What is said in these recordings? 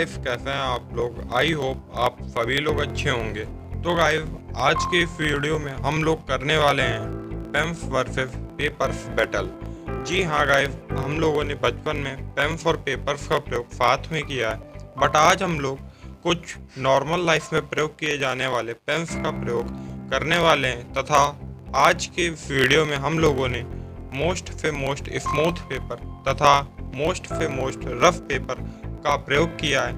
Guys, कैसे हैं आप लोग। आई होप आप सभी लोग अच्छे होंगे। तो गाइस, आज के इस वीडियो में हम लोग करने वाले हैं पेन्स वर्सेस पेपर्स बैटल। जी हाँ गाइस, हम लोगों ने बचपन में पेन्स और पेपर्स का प्रयोग साथ में किया है, बट आज हम लोग कुछ नॉर्मल लाइफ में प्रयोग किए जाने वाले पेन्स का प्रयोग करने वाले हैं। तथा आज के वीडियो में हम लोगों ने मोस्ट से मोस्ट स्मूथ पेपर तथा मोस्ट से मोस्ट रफ पेपर का प्रयोग किया है,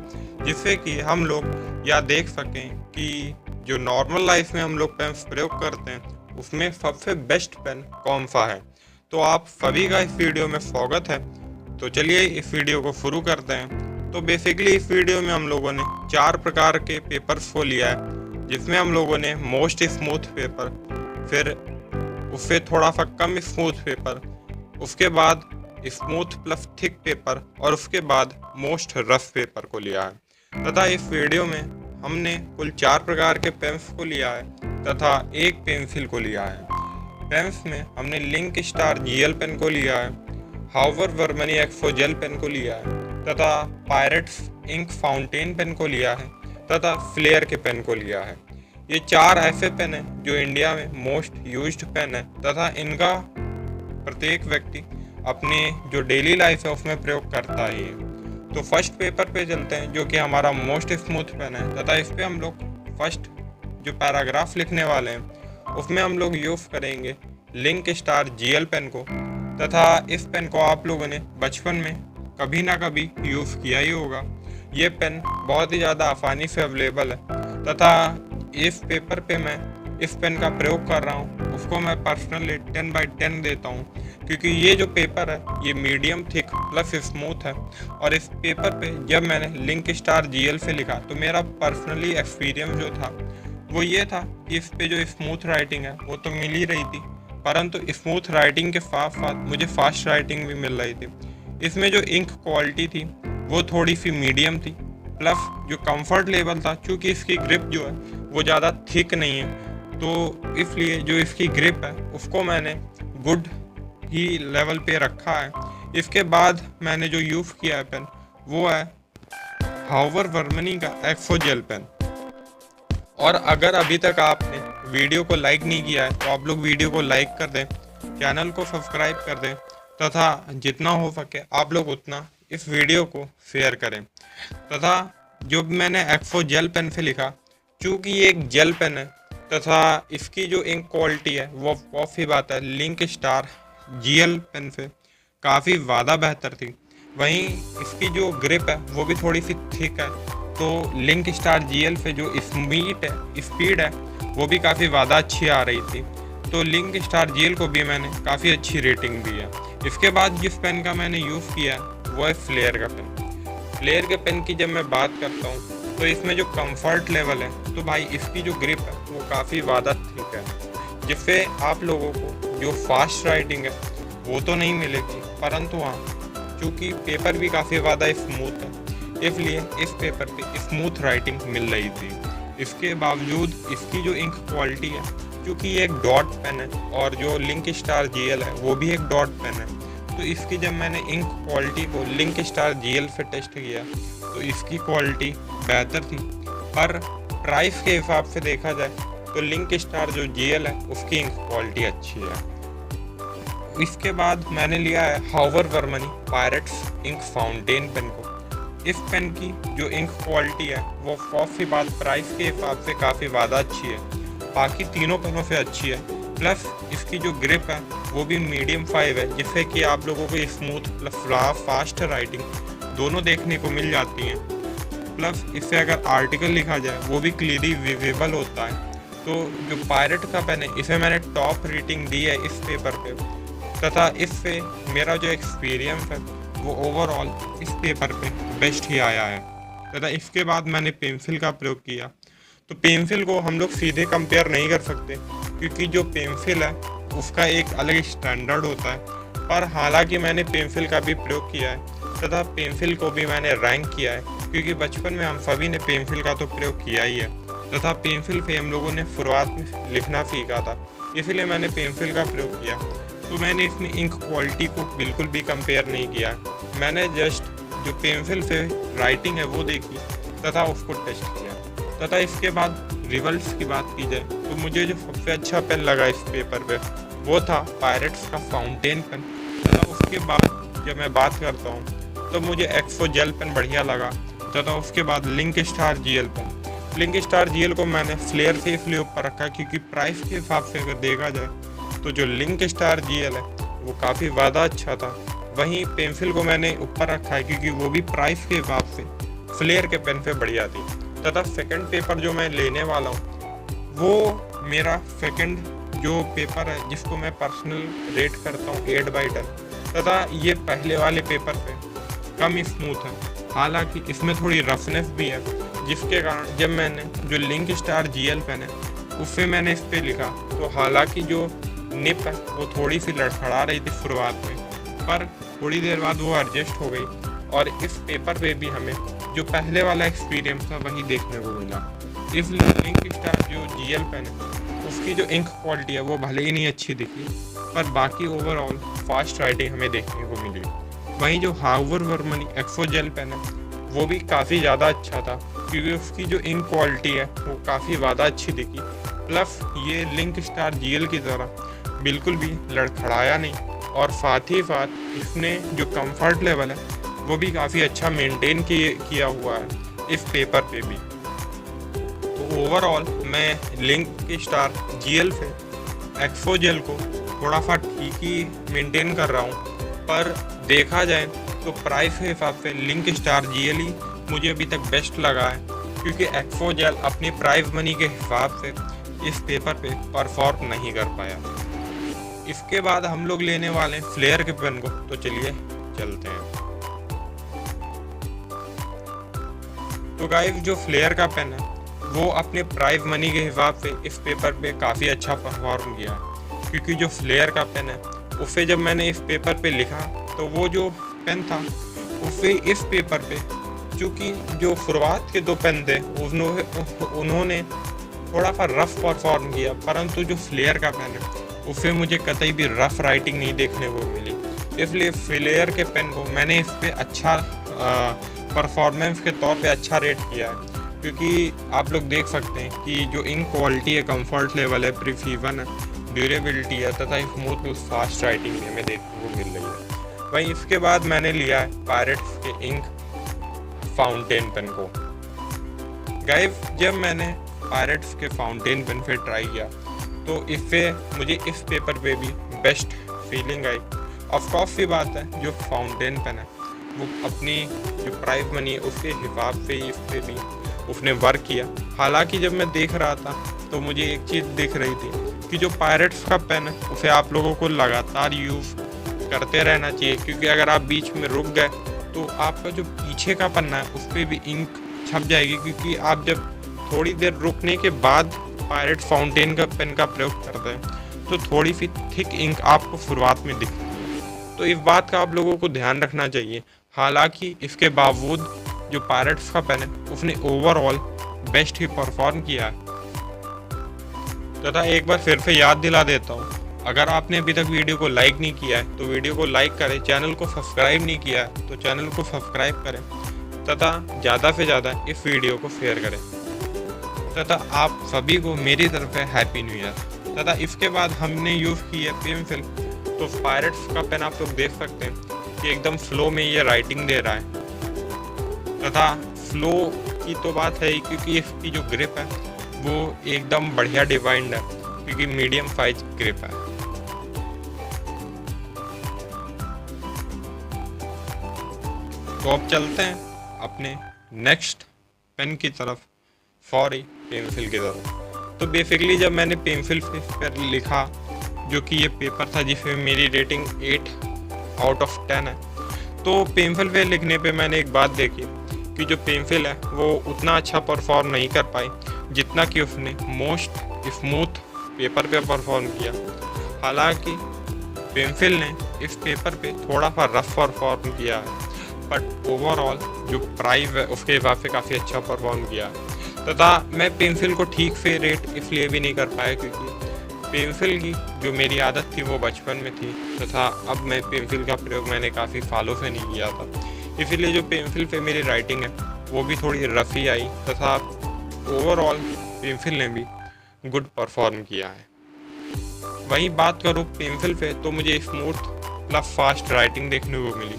जिससे कि हम लोग यह देख सकें कि जो नॉर्मल लाइफ में हम लोग पेन प्रयोग करते हैं उसमें सबसे बेस्ट पेन कौन सा है। तो आप सभी का इस वीडियो में स्वागत है। तो चलिए इस वीडियो को शुरू करते हैं। तो बेसिकली इस वीडियो में हम लोगों ने 4 प्रकार के पेपर्स को लिया है, जिसमें हम लोगों ने मोस्ट स्मूथ पेपर, फिर उससे थोड़ा सा कम स्मूथ पेपर, उसके बाद स्मूथ प्लस थिक पेपर और उसके बाद मोस्ट रफ पेपर को लिया है। तथा इस वीडियो में हमने कुल 4 प्रकार के पेन्स को लिया है तथा एक पेंसिल को लिया है। पेन्स में हमने लिंक स्टार जीएल पेन को लिया है, हाउवर वर्मनी एक्सो जेल पेन को लिया है तथा पायरेट्स इंक फाउंटेन पेन को लिया है तथा फ्लेयर के पेन को लिया है। ये 4 ऐसे पेन हैं जो इंडिया में मोस्ट यूज्ड पेन है तथा इनका प्रत्येक व्यक्ति अपने जो डेली लाइफ है उसमें प्रयोग करता ही है। तो फर्स्ट पेपर पे चलते हैं, जो कि हमारा मोस्ट स्मूथ पेन है तथा इस पे हम लोग फर्स्ट जो पैराग्राफ लिखने वाले हैं उसमें हम लोग यूज़ करेंगे लिंक स्टार जीएल पेन को। तथा इस पेन को आप लोगों ने बचपन में कभी ना कभी यूज़ किया ही होगा। ये पेन बहुत ही ज़्यादा आसानी से अवेलेबल है तथा इस पेपर पे मैं इस पेन का प्रयोग कर रहा हूँ, उसको मैं पर्सनली 10/10 देता हूँ, क्योंकि ये जो पेपर है ये मीडियम थिक प्लस स्मूथ है। और इस पेपर पे जब मैंने लिंक स्टार जीएल से लिखा तो मेरा पर्सनली एक्सपीरियंस जो था वो ये था कि इस पे जो स्मूथ राइटिंग है वो तो मिल ही रही थी, परंतु स्मूथ राइटिंग के साथ साथ मुझे फास्ट राइटिंग भी मिल रही थी। इसमें जो इंक क्वालिटी थी वो थोड़ी सी मीडियम थी, प्लस जो कंफर्ट लेवल था, चूँकि इसकी ग्रिप जो है वो ज़्यादा थिक नहीं है, तो इसलिए जो इसकी ग्रिप है उसको मैंने गुड ही लेवल पे रखा है। इसके बाद मैंने जो यूज़ किया है पेन वो है हाउवर वर्मनी का एक्सो जेल पेन। और अगर अभी तक आपने वीडियो को लाइक नहीं किया है तो आप लोग वीडियो को लाइक कर दें, चैनल को सब्सक्राइब कर दें तथा जितना हो सके आप लोग उतना इस वीडियो को शेयर करें। तथा जो मैंने एक्सो जेल पेन से लिखा, चूँकि ये एक जेल पेन है तथा इसकी जो इंक क्वालिटी है वो काफ़ी बात है लिंक स्टार जीएल पेन से काफ़ी ज़्यादा बेहतर थी। वहीं इसकी जो ग्रिप है वो भी थोड़ी सी थिक है, तो लिंक स्टार जीएल से जो स्पीड है वो भी काफ़ी ज़्यादा अच्छी आ रही थी। तो लिंक स्टार जीएल को भी मैंने काफ़ी अच्छी रेटिंग दी है। इसके बाद जिस पेन का मैंने यूज़ किया है वो है फ्लेयर का पेन। फ्लेयर के पेन की जब मैं बात करता हूँ तो इसमें जो कंफर्ट लेवल है, तो भाई इसकी जो ग्रिप है वो काफ़ी ज़्यादा थिक है, जिससे आप लोगों को जो फास्ट राइटिंग है वो तो नहीं मिलेगी, परंतु हाँ चूँकि पेपर भी काफ़ी ज़्यादा स्मूथ है इसलिए इस पेपर पे स्मूथ राइटिंग मिल रही थी। इसके बावजूद इसकी जो इंक क्वालिटी है, क्योंकि ये एक डॉट पेन है और जो लिंक स्टार जीएल है वो भी एक डॉट पेन है, तो इसकी जब मैंने इंक क्वालिटी को लिंक स्टार जीएल से टेस्ट किया तो इसकी क्वालिटी बेहतर थी। पर प्राइस के हिसाब से देखा जाए तो लिंक स्टार जो जीएल है उसकी इंक क्वालिटी अच्छी है। इसके बाद मैंने लिया है हाउवर वर्मनी पायरेट्स इंक फाउंटेन पेन को। इस पेन की जो इंक क्वालिटी है वो काफ़ी बात प्राइस के हिसाब से काफ़ी ज़्यादा अच्छी है, बाकी तीनों पेनों से अच्छी है। प्लस इसकी जो ग्रिप है वो भी मीडियम 5 है, जिससे कि आप लोगों को स्मूथ प्लस फास्ट राइटिंग दोनों देखने को मिल जाती हैं। प्लस इससे अगर आर्टिकल लिखा जाए वो भी क्लियरली विजिबल होता है। तो जो पायरेट का पेन है इसे मैंने टॉप रेटिंग दी है इस पेपर पे, तथा इससे मेरा जो एक्सपीरियंस है वो ओवरऑल इस पेपर पे बेस्ट ही आया है। तथा इसके बाद मैंने पेंसिल का प्रयोग किया। तो पेंसिल को हम लोग सीधे कंपेयर नहीं कर सकते, क्योंकि जो पेंसिल है उसका एक अलग स्टैंडर्ड होता है। पर हालांकि मैंने पेंसिल का भी प्रयोग किया है तथा पेंसिल को भी मैंने रैंक किया है, क्योंकि बचपन में हम सभी ने पेंसिल का तो प्रयोग किया ही है तथा पेंसिल से हम लोगों ने शुरुआत में लिखना सीखा था, इसलिए मैंने पेंसिल का प्रयोग किया। तो मैंने इसमें इंक क्वालिटी को बिल्कुल भी कंपेयर नहीं किया, मैंने जस्ट जो पेंसिल से राइटिंग है वो देखी तथा उसको टेस्ट किया। तथा इसके बाद रिजल्ट्स की बात की जाए तो मुझे जो सबसे अच्छा पेन लगा इस पेपर पे वो था पायरेट्स का फाउंटेन पेन। तथा उसके बाद जब मैं बात करता हूँ तो मुझे एक्सो जेल पेन बढ़िया लगा। तथा उसके बाद link star GL pen, link star GL को मैंने फ्लेयर से इसलिए ऊपर रखा क्योंकि प्राइस के हिसाब से अगर देखा जाए तो जो लिंक स्टार जीएल है वो काफ़ी ज़्यादा अच्छा था। वहीं पेंसिल को मैंने ऊपर रखा है क्योंकि वो भी प्राइस के हिसाब से फ्लेयर के पेन से बढ़िया थी। तथा सेकंड पेपर जो मैं लेने वाला हूँ वो मेरा सेकंड जो पेपर है जिसको मैं पर्सनल रेट करता हूँ 8/10। तथा ये पहले वाले पेपर पे कम स्मूथ है, हालांकि इसमें थोड़ी रफनेस भी है, जिसके कारण जब मैंने जो लिंक स्टार जीएल पेन है उससे मैंने इस पर लिखा तो हालांकि जो निप है वो थोड़ी सी लड़खड़ा रही थी शुरुआत में, पर थोड़ी देर बाद वो एडजस्ट हो गई और इस पेपर पे भी हमें जो पहले वाला एक्सपीरियंस था वही देखने को मिला। इसलिए लिंक स्टार जो जीएल पेन है उसकी जो इंक क्वालिटी है वो भले ही नहीं अच्छी दिखी, पर बाकी ओवरऑल फास्ट राइटिंग हमें देखने को मिली। वहीं जो हाउवर वर्मनी एक्सो जेल पेन है वो भी काफ़ी ज़्यादा अच्छा था क्योंकि उसकी जो इंक क्वालिटी है वो काफ़ी ज़्यादा अच्छी दिखी। प्लस ये लिंक स्टार जीएल की तरह बिल्कुल भी लड़खड़ाया नहीं और साथ ही साथ इसने जो कंफर्ट लेवल है वो भी काफ़ी अच्छा मेंटेन किया हुआ है इस पेपर पे भी। तो ओवरऑल मैं लिंक स्टार जीएल से एक्सो जेल को थोड़ा सा ठीक ही मेंटेन कर रहा हूँ, पर देखा जाए तो प्राइस के हिसाब से लिंक स्टार जीएल ही मुझे अभी तक बेस्ट लगा है क्योंकि एक्सो जेल अपनी प्राइस मनी के हिसाब से इस पेपर पे परफॉर्म नहीं कर पाया। इसके बाद हम लोग लेने वाले हैं फ्लेयर के पेन को, तो चलिए चलते हैं। तो गाइस जो फ्लेयर का पेन है वो अपने प्राइस मनी के हिसाब से इस पेपर पे काफ़ी अच्छा परफॉर्म किया है क्योंकि जो फ्लेयर का पेन है उससे जब मैंने इस पेपर पे लिखा तो वो जो पेन था उससे इस पेपर पे चूँकि जो शुरुआत के 2 पेन थे उन्होंने थोड़ा सा रफ परफॉर्म किया, परंतु जो फ्लेयर का पेन है उससे मुझे कतई भी रफ राइटिंग नहीं देखने को मिली। इसलिए फ्लेयर के पेन को मैंने इस पे अच्छा परफॉर्मेंस के तौर पे अच्छा रेट किया है क्योंकि आप लोग देख सकते हैं कि जो इंक क्वालिटी है, कंफर्ट लेवल है, प्रिसीजन है, ड्यूरेबिलिटी है तथा स्मूथ फास्ट राइटिंग हमें देखने को मिल रही है। वहीं इसके बाद मैंने लिया है पायरेट्स के इंक फाउंटेन पेन को। गाइस जब मैंने पायरेट्स के फाउंटेन पेन पे ट्राई किया तो इससे मुझे इस पेपर पे भी best feeling I. Of course की बात है जो फाउंटेन पेन है वो अपनी जो प्राइस मनी है उसके हिसाब से ही इस पे भी उसने वर्क किया। हालांकि जब मैं देख रहा था तो मुझे एक चीज़ दिख रही थी कि जो पायरेट्स का पेन है उसे आप लोगों को लगातार यूज़ करते रहना चाहिए क्योंकि अगर आप बीच में रुक गए तो आपका जो पीछे का पन्ना है उस पर भी इंक छप जाएगी क्योंकि आप जब थोड़ी देर रुकने के बाद पायरेट फाउंटेन का पेन का प्रयोग करते हैं तो थोड़ी सी थिक इंक आपको शुरुआत में दिखती है। तो इस बात का आप लोगों को ध्यान रखना चाहिए। हालांकि इसके बावजूद जो पायरेट्स का पेन है उसने ओवरऑल बेस्ट ही परफॉर्म किया है। तथा एक बार फिर से याद दिला देता हूँ, अगर आपने अभी तक वीडियो को लाइक नहीं किया है तो वीडियो को लाइक करें, चैनल को सब्सक्राइब नहीं किया है तो चैनल को सब्सक्राइब करें तथा ज़्यादा से ज़्यादा इस वीडियो को शेयर करें। तथा आप सभी को मेरी तरफ से हैप्पी न्यू ईयर। तथा इसके बाद हमने यूज़ की है पेंसिल। तो पायरेट्स का पेन आप लोग देख सकते हैं कि एकदम स्लो में ये राइटिंग दे रहा है तथा स्लो की तो बात है ही क्योंकि इसकी जो ग्रिप है वो एकदम बढ़िया डिजाइंड है क्योंकि मीडियम साइज ग्रिप है। तो अब चलते हैं अपने नेक्स्ट पेन की तरफ, सॉरी पेंसिल की तरफ। तो बेसिकली जब मैंने पेंसिल पर लिखा जो कि ये पेपर था जिसमें मेरी रेटिंग 8/10 है, तो पेंसिल पे लिखने पे मैंने एक बात देखी कि जो पेंसिल है वो उतना अच्छा परफॉर्म नहीं कर पाई जितना कि उसने मोस्ट स्मूथ पेपर पे परफॉर्म किया। हालांकि पेंसिल ने इस पेपर पे थोड़ा सा रफ परफॉर्म किया है बट ओवरऑल जो प्राइस है उसके हिसाब से काफ़ी अच्छा परफॉर्म किया। तथा मैं पेंसिल को ठीक से रेट इसलिए भी नहीं कर पाया क्योंकि पेंसिल की जो मेरी आदत थी वो बचपन में थी तथा अब मैं पेंसिल का प्रयोग मैंने काफ़ी सालों से नहीं किया था। इसीलिए जो पेंसिल पे मेरी राइटिंग है वो भी थोड़ी रफ़ी आई तथा ओवरऑल पेंसिल ने भी गुड परफॉर्म किया है। वहीं बात करूँ पेंसिल पे तो मुझे स्मूथ प्लस फास्ट राइटिंग देखने को मिली।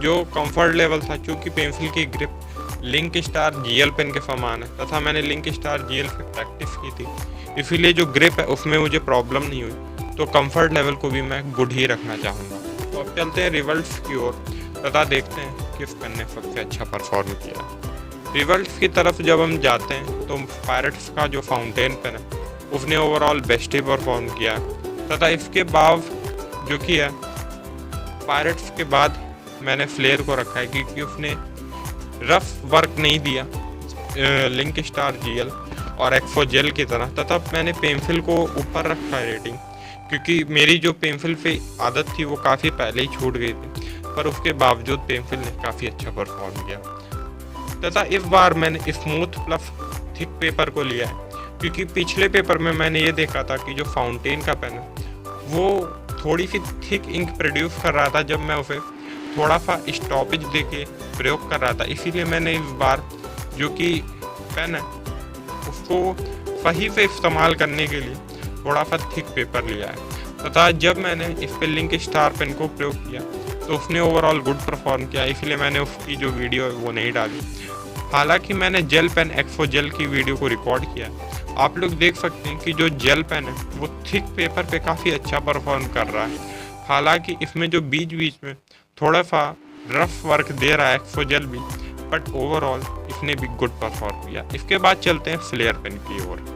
जो कंफर्ट लेवल था, क्योंकि पेंसिल की grip link star GL pen के समान है तथा मैंने लिंक स्टार जीएल पे प्रैक्टिस की थी, इसीलिए जो ग्रिप है उसमें मुझे प्रॉब्लम नहीं हुई। तो कंफर्ट लेवल को भी मैं गुड ही रखना चाहूँगा। तो अब चलते हैं रिजल्ट्स की ओर तथा देखते हैं किस पेन ने सबसे अच्छा परफॉर्म किया। रिजल्ट्स की तरफ जब हम जाते हैं तो पायरेट्स का जो फाउंटेन पेन है उसने ओवरऑल बेस्ट ही परफॉर्म किया तथा इसके बाद जो कि है पायरेट्स के बाद मैंने फ्लेयर को रखा है, क्योंकि उसने रफ वर्क नहीं दिया लिंक स्टार जीएल और एक्फो जेल की तरह। तथा मैंने पेंसिल को ऊपर रखा है रेटिंग, क्योंकि मेरी जो पेंसिल पे आदत थी वो काफ़ी पहले ही छूट गई थी, पर उसके बावजूद पेंसिल ने काफ़ी अच्छा परफॉर्म किया। तथा इस बार मैंने स्मूथ प्लस थिक पेपर को लिया है, क्योंकि पिछले पेपर में मैंने ये देखा था कि जो फाउंटेन का पेन है वो थोड़ी सी थिक इंक प्रोड्यूस कर रहा था जब मैं उसे थोड़ा सा स्टॉपेज देके प्रयोग कर रहा था। इसीलिए मैंने इस बार जो कि पेन है उसको सही से इस्तेमाल करने के लिए थोड़ा सा थिक पेपर लिया है। तथा जब मैंने इस पे लिंक स्टार पेन को प्रयोग किया तो उसने ओवरऑल गुड परफॉर्म किया, इसलिए मैंने उसकी जो वीडियो है वो नहीं डाली। हालांकि मैंने जेल पेन एक्फो जेल की वीडियो को रिकॉर्ड किया। आप लोग देख सकते हैं कि जो जेल पेन है वो थिक पेपर पे काफ़ी अच्छा परफॉर्म कर रहा है। हालांकि इसमें जो बीच बीच में थोड़ा सा रफ वर्क दे रहा है एक्फो जेल भी, बट ओवरऑल इसने भी गुड परफॉर्म किया। इसके बाद चलते हैं फ्लेयर पेन की ओर।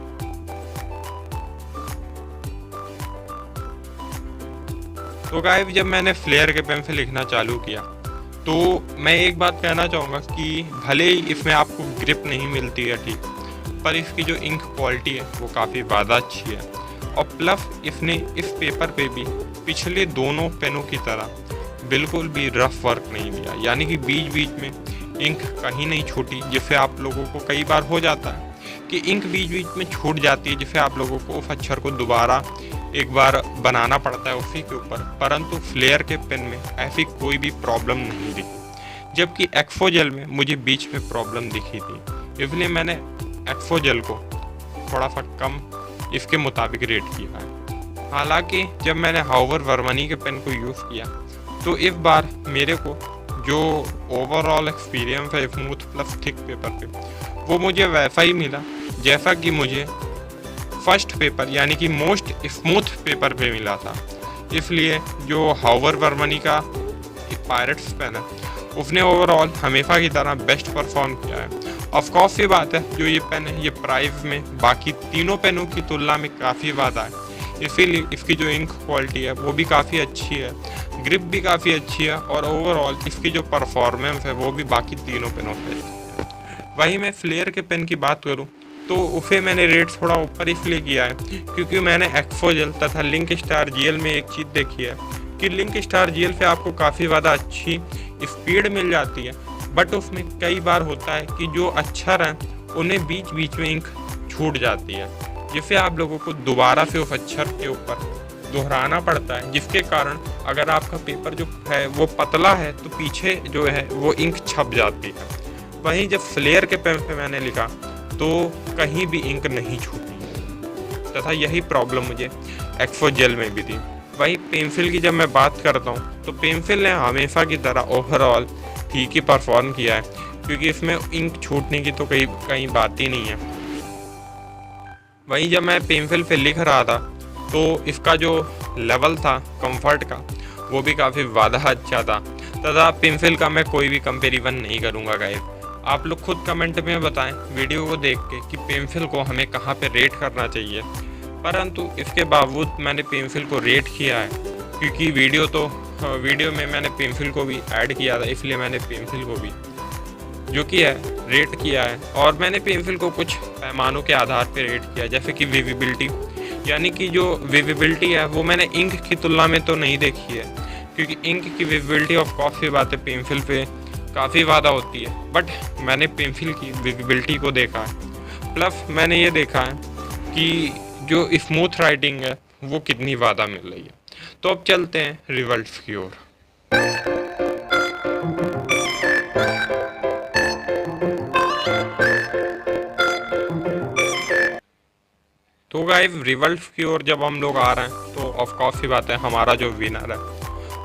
तो गाइस जब मैंने फ्लेयर के पेन से लिखना चालू किया तो मैं एक बात कहना चाहूँगा कि भले ही इसमें आपको ग्रिप नहीं मिलती है ठीक, पर इसकी जो इंक क्वालिटी है वो काफ़ी ज़्यादा अच्छी है। और प्लस इसने इस पेपर पे भी पिछले दोनों पेनों की तरह बिल्कुल भी रफ वर्क नहीं दिया, यानी कि बीच बीच में इंक कहीं नहीं छूटी, जिससे आप लोगों को कई बार हो जाता है कि इंक बीच बीच में छूट जाती है, जिससे आप लोगों को उस अक्षर को दोबारा एक बार बनाना पड़ता है उसी के ऊपर। परंतु फ्लेयर के पेन में ऐसी कोई भी प्रॉब्लम नहीं दिखी, जबकि एक्फो जेल में मुझे बीच में प्रॉब्लम दिखी थी। इसलिए मैंने एक्फो जेल को थोड़ा सा कम इसके मुताबिक रेट किया है। हालांकि जब मैंने हाउवर वर्मनी के पेन को यूज़ किया तो इस बार मेरे को जो ओवरऑल एक्सपीरियंस है स्मूथ प्लस थिक पेपर पे वो मुझे वैसा ही मिला जैसा कि मुझे फर्स्ट पेपर यानी कि मोस्ट स्मूथ पेपर पे मिला था। इसलिए जो हाउवर वर्मनी का पायरेट्स पेन है उसने ओवरऑल हमेशा की तरह बेस्ट परफॉर्म किया है। ऑफ कोर्स ये बात है जो ये पेन है ये प्राइस में बाकी तीनों पेनों की तुलना में काफ़ी ज़्यादा है, इसीलिए इसकी जो इंक क्वालिटी है वो भी काफ़ी अच्छी है, ग्रिप भी काफ़ी अच्छी है और ओवरऑल इसकी जो परफॉर्मेंस है वो भी बाकी तीनों पेनों पे। वहीं मैं फ्लेयर के पेन की बात करूँ तो उसे मैंने रेट थोड़ा ऊपर इसलिए किया है क्योंकि मैंने एक्फो जेल तथा लिंक स्टार जीएल में एक चीज़ देखी है कि लिंक स्टार जीएल पे आपको काफ़ी ज़्यादा अच्छी स्पीड मिल जाती है, बट उसमें कई बार होता है कि जो अक्षर हैं उन्हें बीच बीच में इंक छूट जाती है, जिससे आप लोगों को दोबारा से उस अक्षर के ऊपर दोहराना पड़ता है, जिसके कारण अगर आपका पेपर जो है वो पतला है तो पीछे जो है वो इंक छप जाती है। वहीं जब फ्लेयर के पेन पे मैंने लिखा तो कहीं भी इंक नहीं छूटी तथा यही प्रॉब्लम मुझे एक्फो जेल में भी थी। वहीं पेंसिल की जब मैं बात करता हूँ तो पेंसिल ने हमेशा की तरह ओवरऑल ठीक ही परफॉर्म किया है, क्योंकि इसमें इंक छूटने की तो कहीं बात ही नहीं है। वहीं जब मैं पेंसिल पे लिख रहा था तो इसका जो लेवल था कंफर्ट का वो भी काफ़ी ज़्यादा अच्छा था तथा पेंसिल का मैं कोई भी कंपेरिजन नहीं करूँगा गाइस। आप लोग खुद कमेंट में बताएं वीडियो को देख के कि पेंसिल को हमें कहाँ पे रेट करना चाहिए, परंतु इसके बावजूद मैंने पेंसिल को रेट किया है क्योंकि वीडियो में मैंने पेंसिल को भी ऐड किया था, इसलिए मैंने पेंसिल को भी जो कि है रेट किया है। और मैंने पेंसिल को कुछ पैमानों के आधार पर रेट किया, जैसे कि विजिबिलिटी, यानी कि जो विजिबिलिटी है वो मैंने इंक की तुलना में तो नहीं देखी है, क्योंकि इंक की विजिबिलिटी ऑफ कोर्स की बात है पेंसिल पे काफ़ी ज़्यादा होती है, बट मैंने पेंसिल की विजिबिलिटी को देखा है। प्लस मैंने ये देखा है कि जो स्मूथ राइटिंग है वो कितनी ज़्यादा मिल रही है। तो अब चलते हैं रिजल्ट्स की ओर। तो गाइस रिजल्ट की ओर जब हम लोग आ रहे हैं तो ऑफ कोर्स ही बात है, हमारा जो विनर है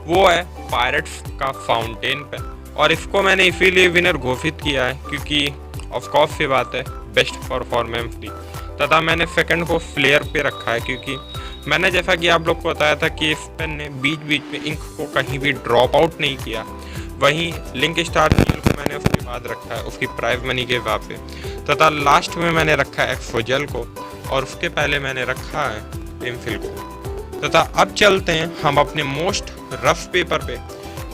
वो है पायरेट्स का फाउंटेन पेन। और इसको मैंने इसीलिए विनर घोषित किया है क्योंकि ऑफ कोर्स ये बात है बेस्ट परफॉर्मेंस दी। तथा मैंने सेकंड को फ्लेयर पे रखा है क्योंकि मैंने जैसा कि आप लोग को बताया था कि इस पेन ने बीच बीच में इंक को कहीं भी ड्रॉप आउट नहीं किया। वहीं लिंक स्टार जेल को मैंने उसके बाद रखा है उसकी प्राइज मनी के हिसाब से। तथा लास्ट में मैंने रखा है एक्सफोजेल को और उसके पहले मैंने रखा है पेंसिल को। तथा अब चलते हैं हम अपने मोस्ट रफ पेपर पे।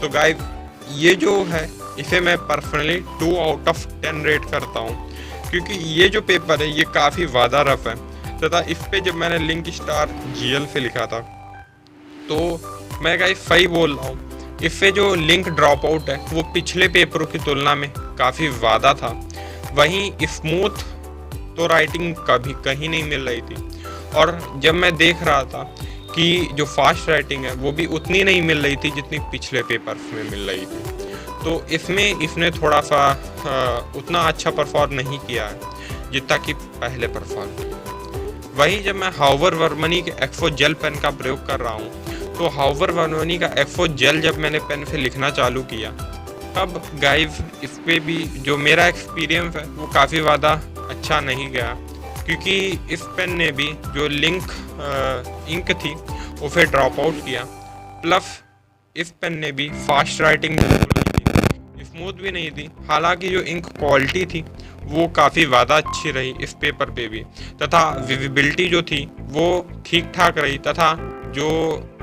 तो गाइस ये जो है इसे मैं पर्सनली 2 आउट ऑफ 10 रेट करता हूँ क्योंकि ये जो पेपर है ये काफ़ी ज़्यादा रफ है। तथा इस पे जब मैंने लिंक स्टार जीएल से लिखा था तो मैं गाइस सही बोल रहा हूँ, इससे जो लिंक ड्रॉप आउट है वो पिछले पेपरों की तुलना में काफ़ी ज़्यादा था। वहीं स्मूथ तो राइटिंग कभी कहीं नहीं मिल रही थी और जब मैं देख रहा था कि जो फास्ट राइटिंग है वो भी उतनी नहीं मिल रही थी जितनी पिछले पेपर्स में मिल रही थी। तो इसमें इसने थोड़ा सा उतना अच्छा परफॉर्म नहीं किया है जितना कि पहले परफॉर्म किया। वहीं जब मैं हाउवर वर्मनी के एक्सफो जेल पेन का प्रयोग कर रहा हूँ तो हाउवर वर्मनी का एक्सफो जेल जब मैंने पेन से लिखना चालू किया तब गाइस इस पर भी जो मेरा एक्सपीरियंस है वो काफ़ी ज़्यादा अच्छा नहीं गया क्योंकि इस पेन ने भी जो इंक थी उसे ड्रॉप आउट किया। प्लस इस पेन ने भी फास्ट राइटिंग स्मूथ भी नहीं थी। हालांकि जो इंक क्वालिटी थी वो काफ़ी ज़्यादा अच्छी रही इस पेपर पे भी। तथा विजिबिलिटी जो थी वो ठीक ठाक रही। तथा जो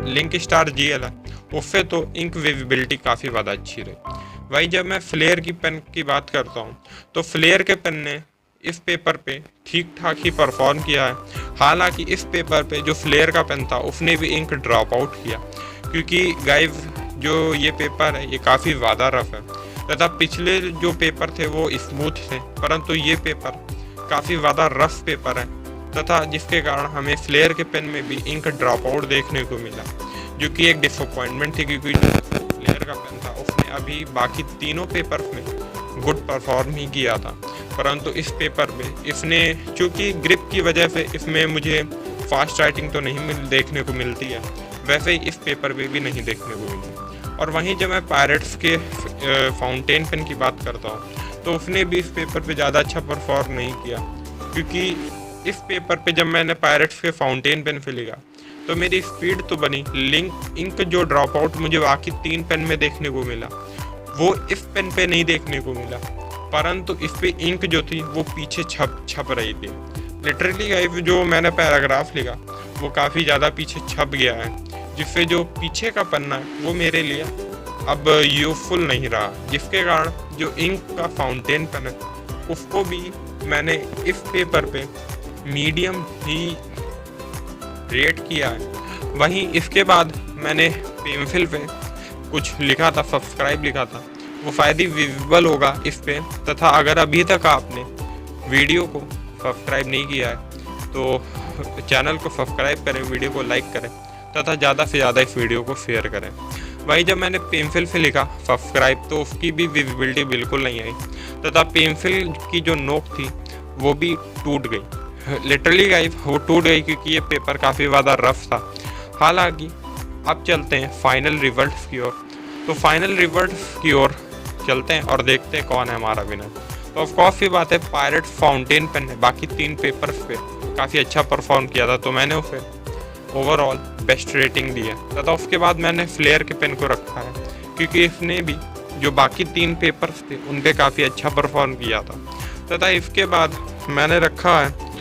लिंक स्टार जीएल है उससे तो इंक विजिबिलिटी काफ़ी ज़्यादा अच्छी रही। वही जब मैं फ्लेयर की पेन की बात करता हूँ तो फ्लेयर के पेन ने इस पेपर पे ठीक ठाक ही परफॉर्म किया है। हालांकि इस पेपर पे जो फ्लेयर का पेन था उसने भी इंक ड्रॉप आउट किया क्योंकि गाइस जो ये पेपर है ये काफ़ी ज़्यादा रफ है। तथा पिछले जो पेपर थे वो स्मूथ थे परंतु ये पेपर काफ़ी ज़्यादा रफ पेपर है। तथा जिसके कारण हमें फ्लेयर के पेन में भी इंक ड्रॉप आउट देखने को मिला जो कि एक डिसअपॉइंटमेंट थी क्योंकि जो फ्लेयर का पेन था उसने अभी बाकी तीनों पेपर में गुड परफॉर्म ही किया था। परंतु इस पेपर में इसने चूँकि ग्रिप की वजह से इसमें मुझे फास्ट राइटिंग तो नहीं देखने को मिलती है, वैसे ही इस पेपर में भी नहीं देखने को मिली। और वहीं जब मैं पायरेट्स के फाउंटेन पेन की बात करता हूँ तो उसने भी इस पेपर पे ज़्यादा अच्छा परफॉर्म नहीं किया क्योंकि इस पेपर पे जब मैंने पायरेट्स के फाउंटेन पेन पे लिखा तो मेरी स्पीड तो बनी, इंक जो ड्रॉप आउट मुझे बाकी 3 पेन में देखने को मिला वो इस पेन पे नहीं देखने को मिला। परंतु इस पे इंक जो थी वो पीछे छप रही थी। लिटरली गाइस जो मैंने पैराग्राफ लिखा वो काफ़ी ज़्यादा पीछे छप गया है जिससे जो पीछे का पन्ना है वो मेरे लिए अब यूजफुल नहीं रहा, जिसके कारण जो इंक का फाउंटेन पेन है उसको भी मैंने इस पेपर पे मीडियम ही रेट किया है। वहीं इसके बाद मैंने पेंसिल पे कुछ लिखा था, सब्सक्राइब लिखा था, वो शायद ही विजिबल होगा इस पे। तथा अगर अभी तक आपने वीडियो को सब्सक्राइब नहीं किया है तो चैनल को सब्सक्राइब करें, वीडियो को लाइक करें तथा ज़्यादा से ज़्यादा इस वीडियो को शेयर करें। वही जब मैंने पेंसिल से लिखा सब्सक्राइब तो उसकी भी विजिबिलिटी बिल्कुल नहीं आई तथा पेंसिल की जो नोक थी वो भी टूट गई। लिटरली गाइस वो टूट गई क्योंकि ये पेपर काफ़ी ज़्यादा रफ था। हालांकि अब चलते हैं फाइनल रिजल्ट्स की ओर। तो फाइनल रिजल्ट्स की ओर चलते हैं और देखते हैं कौन है हमारा विनर। तो ऑफकोर्स ये बात है पायरेट फाउंटेन पेन ने बाकी 3 पेपर्स पे काफ़ी अच्छा परफॉर्म किया था तो मैंने उसे ओवरऑल बेस्ट रेटिंग दी है। तथा उसके बाद मैंने फ्लेयर के पेन को रखा है क्योंकि इसने भी जो बाकी 3 पेपर्स थे उन पे काफ़ी अच्छा परफॉर्म किया था। तथा इसके बाद मैंने रखा है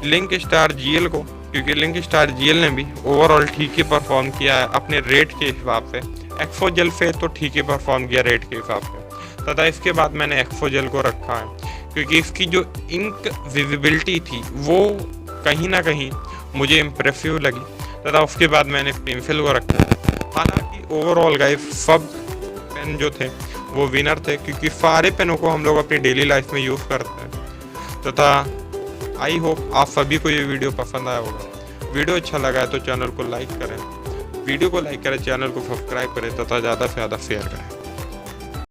लिंक स्टार जीएल को क्योंकि लिंक स्टार जीएल ने भी ओवरऑल ठीक ही परफॉर्म किया है अपने रेट के हिसाब से। एक्सफोजेल से तो ठीक ही परफॉर्म किया रेट के हिसाब से। तथा इसके बाद मैंने एक्सफोजेल को रखा है क्योंकि इसकी जो इंक विजिबिलिटी थी वो कहीं ना कहीं मुझे इम्प्रेसिव लगी। तथा उसके बाद मैंने पेंसिल को रखा। हालांकि ओवरऑल गाइस सब पेन जो थे वो विनर थे क्योंकि सारे पेनों को हम लोग अपनी डेली लाइफ में यूज़ करते हैं। तथा आई होप आप सभी को ये वीडियो पसंद आया होगा। वीडियो अच्छा लगा है तो चैनल को लाइक करें, वीडियो को लाइक करें, चैनल को सब्सक्राइब करें तथा ज़्यादा से ज़्यादा शेयर करें।